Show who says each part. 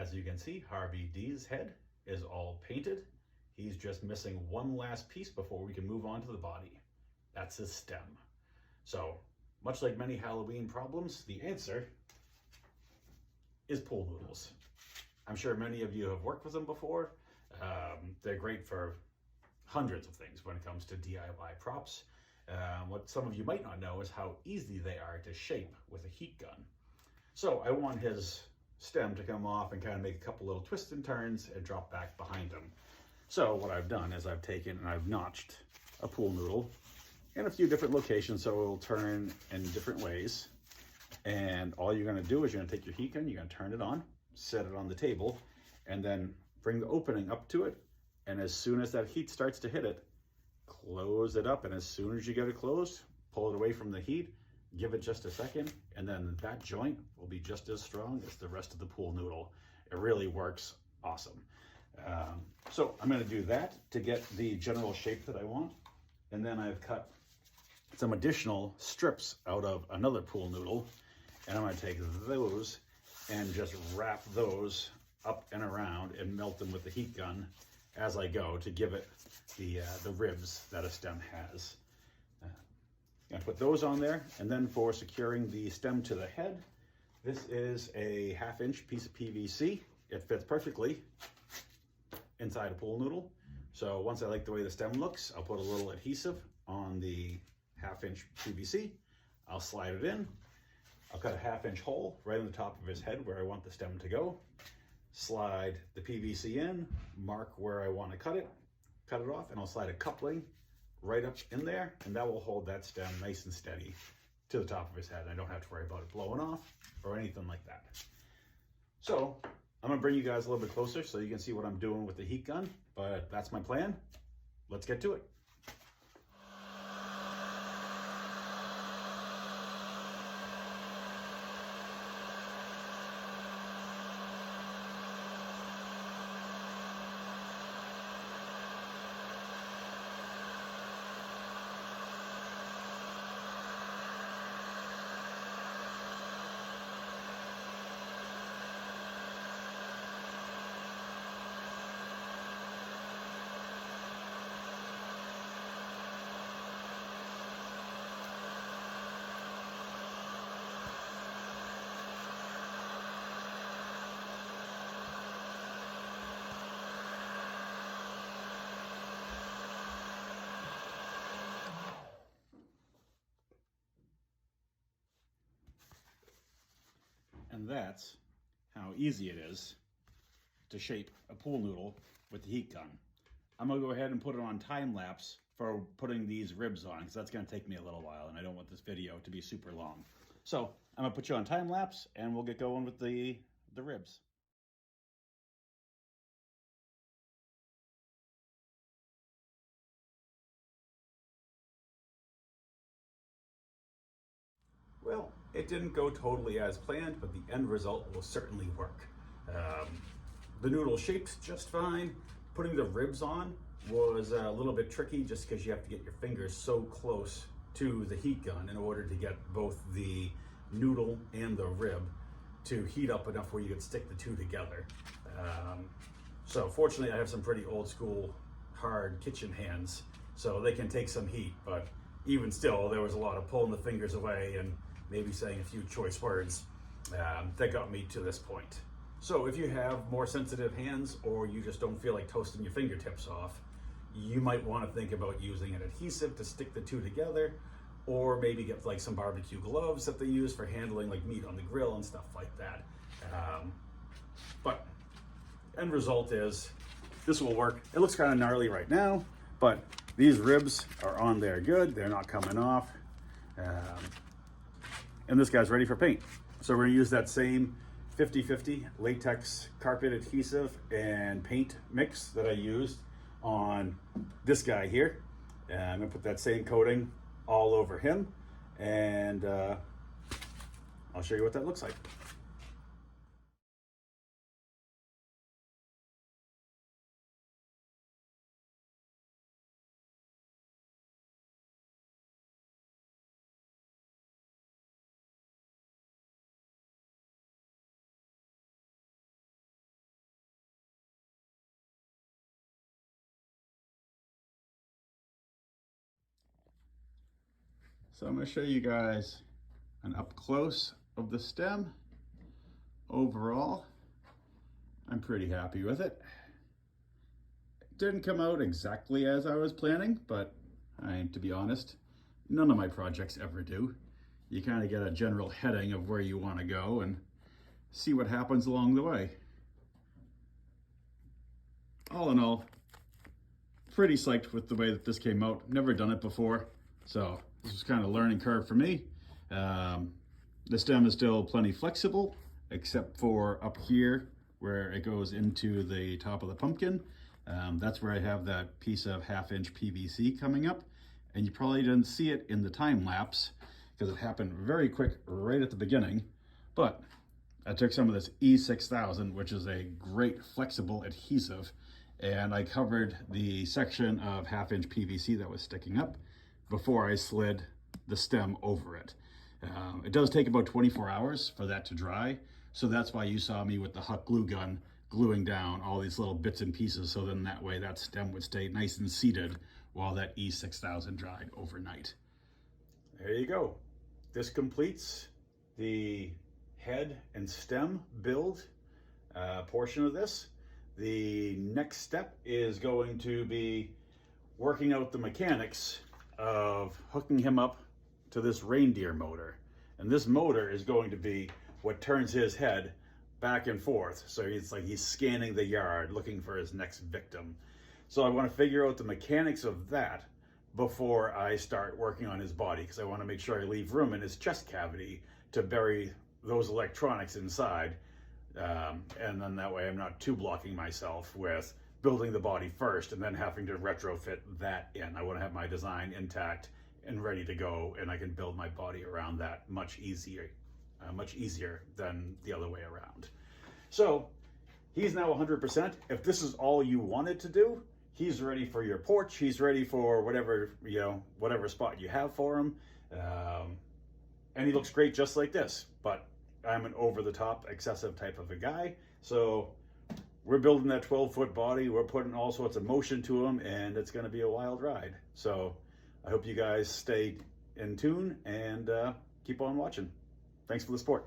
Speaker 1: as you can see, Harvey D's head is all painted. He's just missing one last piece before we can move on to the body. That's his stem. So, much like many Halloween problems, the answer is pool noodles. I'm sure many of you have worked with them before. They're great for hundreds of things when it comes to DIY props. What some of you might not know is how easy they are to shape with a heat gun. So I want his stem to come off and kind of make a couple little twists and turns and drop back behind him. So what I've done is I've taken and I've notched a pool noodle in a few different locations so it'll turn in different ways. And all you're going to do is you're going to take your heat gun, you're going to turn it on, set it on the table, and then bring the opening up to it. And as soon as that heat starts to hit it, close it up. And as soon as you get it closed, pull it away from the heat, give it just a second, and then that joint will be just as strong as the rest of the pool noodle. It really works awesome. So I'm going to do that to get the general shape that I want. And then I've cut some additional strips out of another pool noodle. And I'm going to take those and just wrap those up and around and melt them with the heat gun as I go to give it the ribs that a stem has. I'm gonna put those on there, and then for securing the stem to the head, this is a 1/2-inch piece of PVC. It fits perfectly inside a pool noodle. So once I like the way the stem looks, I'll put a little adhesive on the 1/2-inch PVC. I'll slide it in. I'll cut a 1/2-inch hole right in the top of his head where I want the stem to go. Slide the PVC in, mark where I want to cut it off, and I'll slide a coupling right up in there, and that will hold that stem nice and steady to the top of his head. I don't have to worry about it blowing off or anything like that. So I'm gonna bring you guys a little bit closer so you can see what I'm doing with the heat gun, but that's my plan. Let's get to it. And that's how easy it is to shape a pool noodle with the heat gun. I'm gonna go ahead and put it on time lapse for putting these ribs on, because that's gonna take me a little while and I don't want this video to be super long. So I'm gonna put you on time lapse and we'll get going with the ribs. Well, it didn't go totally as planned, but the end result will certainly work. The noodle shaped just fine. Putting the ribs on was a little bit tricky just because you have to get your fingers so close to the heat gun in order to get both the noodle and the rib to heat up enough where you could stick the two together. So fortunately I have some pretty old school hard kitchen hands, so they can take some heat, but even still there was a lot of pulling the fingers away and maybe saying a few choice words that got me to this point. So if you have more sensitive hands or you just don't feel like toasting your fingertips off, you might want to think about using an adhesive to stick the two together, or maybe get like some barbecue gloves that they use for handling like meat on the grill and stuff like that. But end result is this will work. It looks kind of gnarly right now, but these ribs are on there good. They're not coming off. And this guy's ready for paint. So we're gonna use that same 50/50 latex carpet adhesive and paint mix that I used on this guy here. And I'm gonna put that same coating all over him, and I'll show you what that looks like. So I'm going to show you guys an up close of the stem. Overall, I'm pretty happy with it. It didn't come out exactly as I was planning, but to be honest, none of my projects ever do. You kind of get a general heading of where you want to go and see what happens along the way. All in all, pretty psyched with the way that this came out. Never done it before, so this was kind of a learning curve for me. The stem is still plenty flexible, except for up here where it goes into the top of the pumpkin. That's where I have that piece of 1/2-inch PVC coming up, and you probably didn't see it in the time lapse because it happened very quick right at the beginning. But I took some of this E6000, which is a great flexible adhesive, and I covered the section of 1/2-inch PVC that was sticking up before I slid the stem over it. It does take about 24 hours for that to dry, so that's why you saw me with the Huck glue gun gluing down all these little bits and pieces, so then that way that stem would stay nice and seated while that E6000 dried overnight. There you go. This completes the head and stem build portion of this. The next step is going to be working out the mechanics of hooking him up to this reindeer motor. And this motor is going to be what turns his head back and forth. So it's like he's scanning the yard looking for his next victim. So I want to figure out the mechanics of that before I start working on his body, because I want to make sure I leave room in his chest cavity to bury those electronics inside. And then that way I'm not too blocking myself with building the body first and then having to retrofit that in. I want to have my design intact and ready to go, and I can build my body around that much easier than the other way around. So he's now 100%. If this is all you wanted to do, he's ready for your porch. He's ready for whatever, whatever spot you have for him. And he looks great just like this, but I'm an over-the-top, excessive type of a guy. So we're building that 12-foot body. We're putting all sorts of motion to him, and it's going to be a wild ride. So I hope you guys stay in tune and keep on watching. Thanks for the support.